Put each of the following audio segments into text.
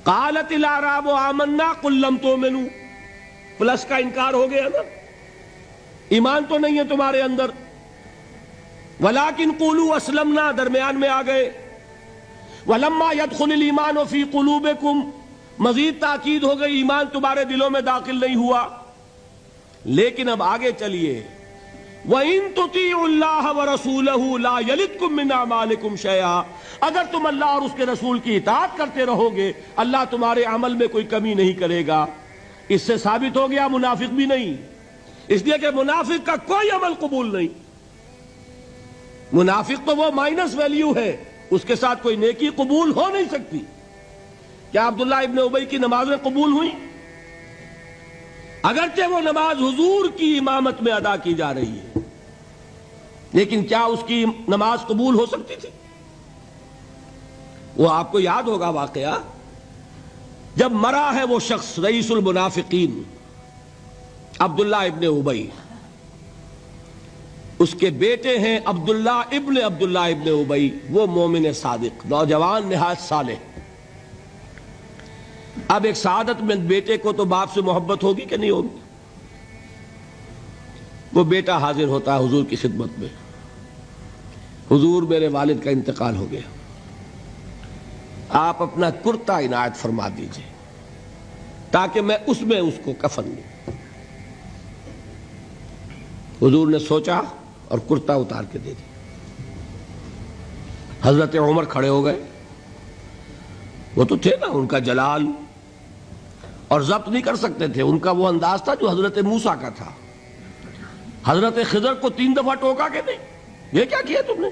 قالت الاعراب آمنا قل لم تؤمنوا، پلس کا انکار ہو گیا نا، ایمان تو نہیں ہے تمہارے اندر، ولیکن قولوا اسلمنا درمیان میں آ گئے، ولما يدخل الایمان فی قلوبکم مزید تاکید ہو گئی ایمان تمہارے دلوں میں داخل نہیں ہوا۔ لیکن اب آگے چلیے، وَإِن تُطِيعُوا اللَّهَ وَرَسُولَهُ لَا يَلِدْكُم مِّنْ أَعْمَالِكُمْ شَيْئًا، اگر تم اللہ اور اس کے رسول کی اطاعت کرتے رہو گے اللہ تمہارے عمل میں کوئی کمی نہیں کرے گا۔ اس سے ثابت ہو گیا منافق بھی نہیں، اس لیے کہ منافق کا کوئی عمل قبول نہیں، منافق تو وہ مائنس ویلیو ہے، اس کے ساتھ کوئی نیکی قبول ہو نہیں سکتی۔ کیا عبداللہ ابن ابی کی نمازیں قبول ہوئیں؟ اگرچہ وہ نماز حضور کی امامت میں ادا کی جا رہی ہے، لیکن کیا اس کی نماز قبول ہو سکتی تھی؟ وہ آپ کو یاد ہوگا واقعہ، جب مرا ہے وہ شخص رئیس المنافقین عبداللہ ابن ابی، اس کے بیٹے ہیں عبداللہ ابن ابی، وہ مومن صادق، نوجوان نہایت صالح۔ اب ایک سعادت مند بیٹے کو تو باپ سے محبت ہوگی کہ نہیں ہوگی؟ وہ بیٹا حاضر ہوتا ہے حضور کی خدمت میں، حضور میرے والد کا انتقال ہو گیا، آپ اپنا کرتا عنایت فرما دیجئے تاکہ میں اس کو کفن دوں۔ حضور نے سوچا اور کرتا اتار کے دے دیا۔ حضرت عمر کھڑے ہو گئے، وہ تو تھے نا، ان کا جلال اور ضبط نہیں کر سکتے تھے، ان کا وہ انداز تھا جو حضرت موسیٰ کا تھا۔ حضرت خضر کو 3 دفعہ ٹوکا کہ نہیں، یہ کیا کیا تم نے؟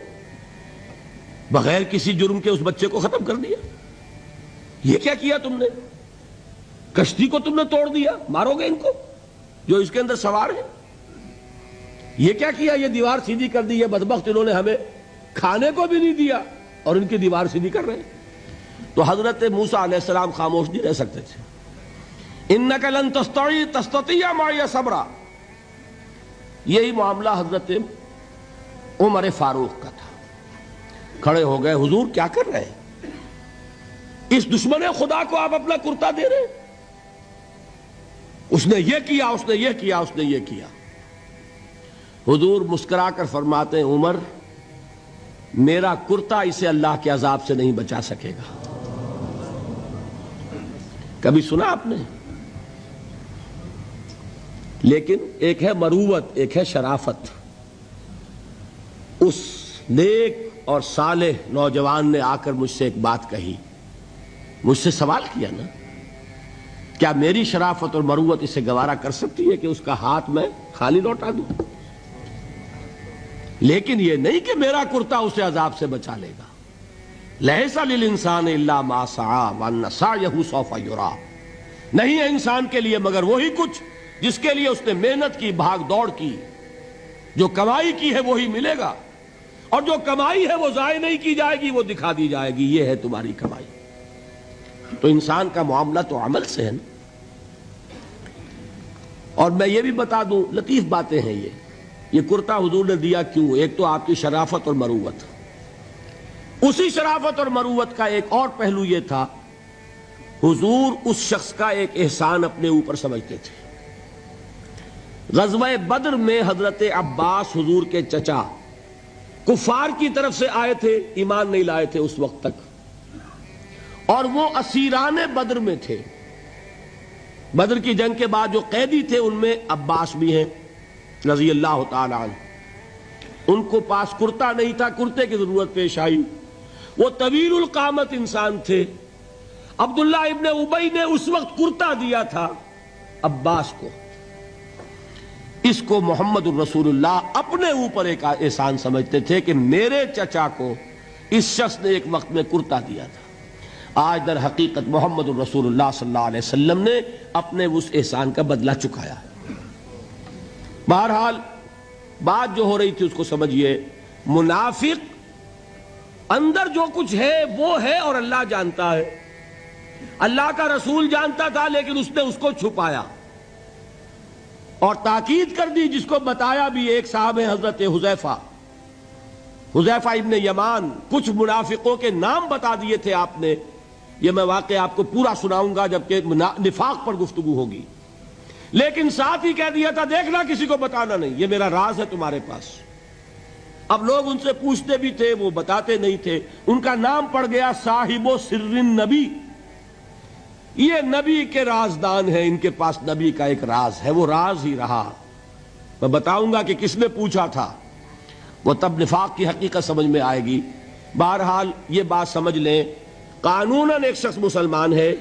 بغیر کسی جرم کے اس بچے کو ختم کر دیا، یہ کیا کیا تم نے؟ کشتی کو تم نے توڑ دیا، مارو گے ان کو جو اس کے اندر سوار ہیں، یہ کیا کیا؟ یہ دیوار سیدھی کر دی، یہ بدبخت انہوں نے ہمیں کھانے کو بھی نہیں دیا اور ان کی دیوار سیدھی کر رہے ہیں۔ تو حضرت موسیٰ علیہ السلام خاموش نہیں رہ سکتے تھے۔ انک لن تستطیع معی صبرا، یہی معاملہ حضرت عمر فاروق کا تھا۔ کھڑے ہو گئے، حضور کیا کر رہے ہیں؟ اس دشمن خدا کو آپ اپنا کرتا دے رہے ہیں، اس نے یہ کیا، اس نے یہ کیا، اس نے یہ کیا۔ حضور مسکرا کر فرماتے ہیں، عمر میرا کرتا اسے اللہ کے عذاب سے نہیں بچا سکے گا۔ کبھی سنا آپ نے؟ لیکن ایک ہے مروت، ایک ہے شرافت۔ اس نیک اور صالح نوجوان نے آ کر مجھ سے ایک بات کہی، مجھ سے سوال کیا نا، کیا میری شرافت اور مروت اسے گوارا کر سکتی ہے کہ اس کا ہاتھ میں خالی لوٹا دوں؟ لیکن یہ نہیں کہ میرا کرتا اسے عذاب سے بچا لے گا۔ لیس للانسان الا ما سعى وان سعيه سوف يرى، نہیں ہے انسان کے لیے مگر وہی کچھ جس کے لیے اس نے محنت کی، بھاگ دوڑ کی، جو کمائی کی ہے وہی ملے گا، اور جو کمائی ہے وہ ضائع نہیں کی جائے گی، وہ دکھا دی جائے گی، یہ ہے تمہاری کمائی۔ تو انسان کا معاملہ تو عمل سے ہے نا۔ اور میں یہ بھی بتا دوں، لطیف باتیں ہیں یہ کرتا حضور نے دیا کیوں؟ ایک تو آپ کی شرافت اور مروت، اسی شرافت اور مروت کا ایک اور پہلو یہ تھا، حضور اس شخص کا ایک احسان اپنے اوپر سمجھتے تھے۔ غزوہ بدر میں حضرت عباس حضور کے چچا کفار کی طرف سے آئے تھے، ایمان نہیں لائے تھے اس وقت تک، اور وہ اسیران بدر میں تھے۔ بدر کی جنگ کے بعد جو قیدی تھے ان میں عباس بھی ہیں رضی اللہ تعالی عنہ۔ ان کو پاس کرتا نہیں تھا، کرتے کی ضرورت پیش آئی، وہ طویل القامت انسان تھے۔ عبداللہ ابن ابی نے اس وقت کرتا دیا تھا عباس کو۔ اس کو محمد الرسول اللہ اپنے اوپر ایک احسان سمجھتے تھے کہ میرے چچا کو اس شخص نے ایک وقت میں کرتا دیا تھا۔ آج در حقیقت محمد الرسول اللہ صلی اللہ علیہ وسلم نے اپنے اس احسان کا بدلہ چکایا ہے۔ بہرحال بات جو ہو رہی تھی اس کو سمجھیے، منافق اندر جو کچھ ہے وہ ہے اور اللہ جانتا ہے، اللہ کا رسول جانتا تھا لیکن اس نے اس کو چھپایا اور تاکید کر دی، جس کو بتایا بھی ایک صاحب ہے حضرت حذیفہ ابن یمان، کچھ منافقوں کے نام بتا دیے تھے آپ نے یہ میں واقعہ آپ کو پورا سناؤں گا جبکہ نفاق پر گفتگو ہوگی، لیکن ساتھ ہی کہہ دیا تھا دیکھنا کسی کو بتانا نہیں، یہ میرا راز ہے تمہارے پاس۔ اب لوگ ان سے پوچھتے بھی تھے، وہ بتاتے نہیں تھے۔ ان کا نام پڑ گیا صاحب و سر نبی، یہ نبی کے رازدان ہیں، ان کے پاس نبی کا ایک راز ہے، وہ راز ہی رہا۔ میں بتاؤں گا کہ کس نے پوچھا تھا، وہ تب نفاق کی حقیقت سمجھ میں آئے گی۔ بہرحال یہ بات سمجھ لیں، قانوناً ایک شخص مسلمان ہے،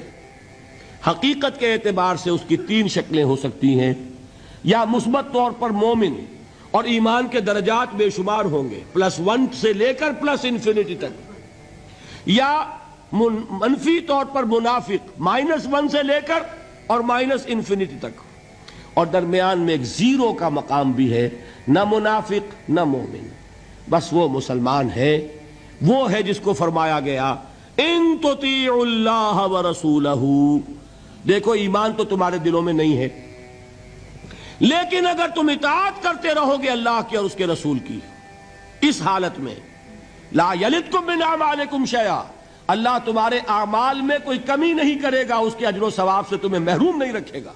حقیقت کے اعتبار سے اس کی تین شکلیں ہو سکتی ہیں، یا مثبت طور پر مومن اور ایمان کے درجات بے شمار ہوں گے، +1 سے لے کر +انفینٹی تک، یا منفی طور پر منافق، -1 سے لے کر اور -انفینٹی تک، اور درمیان میں ایک زیرو کا مقام بھی ہے، نہ منافق نہ مومن، بس وہ مسلمان ہے، وہ ہے جس کو فرمایا گیا ان تطیعوا اللہ ورسولہ۔ دیکھو ایمان تو تمہارے دلوں میں نہیں ہے، لیکن اگر تم اطاعت کرتے رہو گے اللہ کی اور اس کے رسول کی، اس حالت میں لا یلدکم من اعمالکم شیئا، اللہ تمہارے اعمال میں کوئی کمی نہیں کرے گا، اس کے اجر و ثواب سے تمہیں محروم نہیں رکھے گا۔